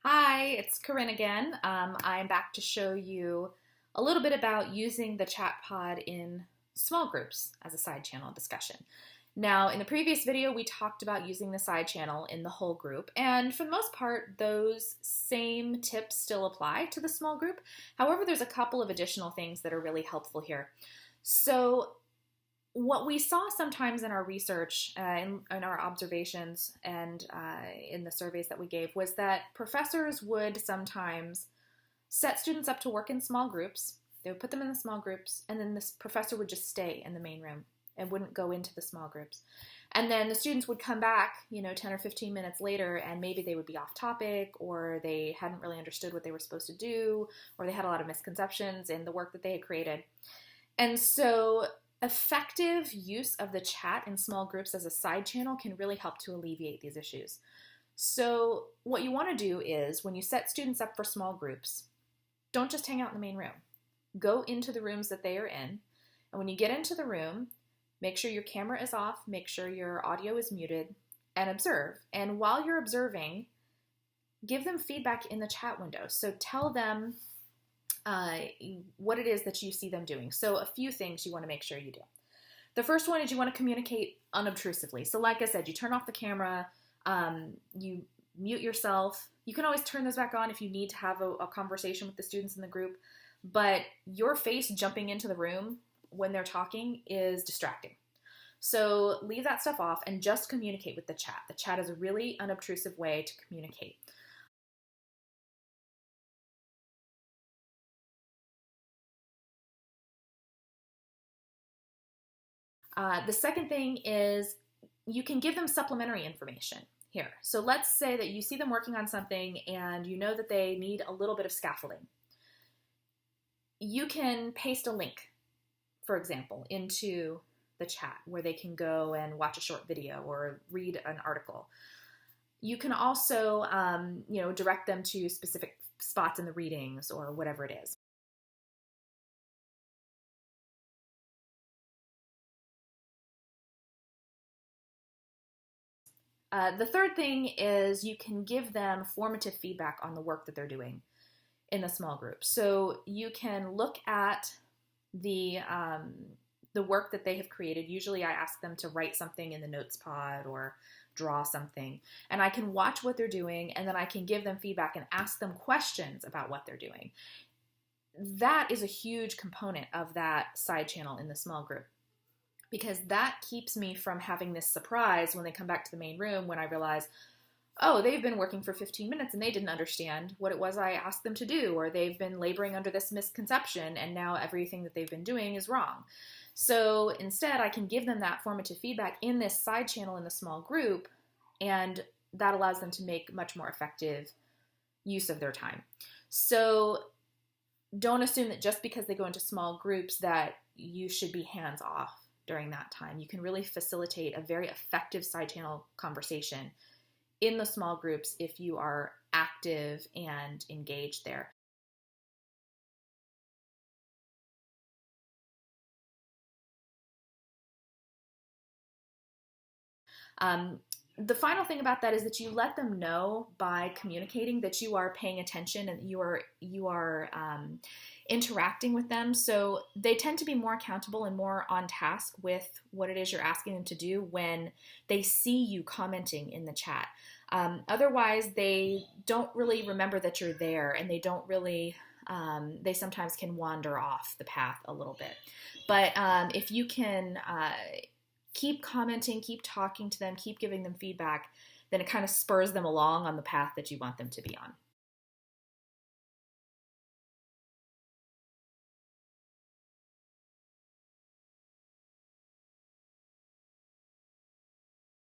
Hi, it's Corinne again. I'm back to show you a little bit about using the chat pod in small groups as a side channel discussion. Now, in the previous video, we talked about using the side channel in the whole group, and for the most part, those same tips still apply to the small group. However, there's a couple of additional things that are really helpful here. So what we saw sometimes in our research, in our observations, and in the surveys that we gave was that professors would sometimes set students up to work in small groups. They would put them in the small groups, and then this professor would just stay in the main room and wouldn't go into the small groups. And then the students would come back, 10 or 15 minutes later, and maybe they would be off topic, or they hadn't really understood what they were supposed to do, or they had a lot of misconceptions in the work that they had created. And so effective use of the chat in small groups as a side channel can really help to alleviate these issues. So what you want to do is when you set students up for small groups, don't just hang out in the main room. Go into the rooms that they are in. And when you get into the room, make sure your camera is off, make sure your audio is muted, and observe. And while you're observing, give them feedback in the chat window. So tell them what it is that you see them doing. So a few things you want to make sure you do. The first one is you want to communicate unobtrusively. So like I said, you turn off the camera, you mute yourself. You can always turn those back on if you need to have a conversation with the students in the group, but your face jumping into the room when they're talking is distracting. So leave that stuff off and just communicate with the chat. The chat is a really unobtrusive way to communicate. The second thing is you can give them supplementary information here. So let's say that you see them working on something and you know that they need a little bit of scaffolding. You can paste a link, for example, into the chat where they can go and watch a short video or read an article. You can also, direct them to specific spots in the readings or whatever it is. The third thing is you can give them formative feedback on the work that they're doing in the small group. So you can look at the work that they have created. Usually I ask them to write something in the notes pod or draw something. And I can watch what they're doing, and then I can give them feedback and ask them questions about what they're doing. That is a huge component of that side channel in the small group, because that keeps me from having this surprise when they come back to the main room when I realize, oh, they've been working for 15 minutes and they didn't understand what it was I asked them to do, or they've been laboring under this misconception and now everything that they've been doing is wrong. So instead, I can give them that formative feedback in this side channel in the small group, and that allows them to make much more effective use of their time. So don't assume that just because they go into small groups that you should be hands off during that time. You can really facilitate a very effective side channel conversation in the small groups if you are active and engaged there. The final thing about that is that you let them know by communicating that you are paying attention and you are interacting with them. So they tend to be more accountable and more on task with what it is you're asking them to do when they see you commenting in the chat. Otherwise, they don't really remember that you're there, and they don't really, they sometimes can wander off the path a little bit. But if you can keep commenting, keep talking to them, keep giving them feedback, then it kind of spurs them along on the path that you want them to be on.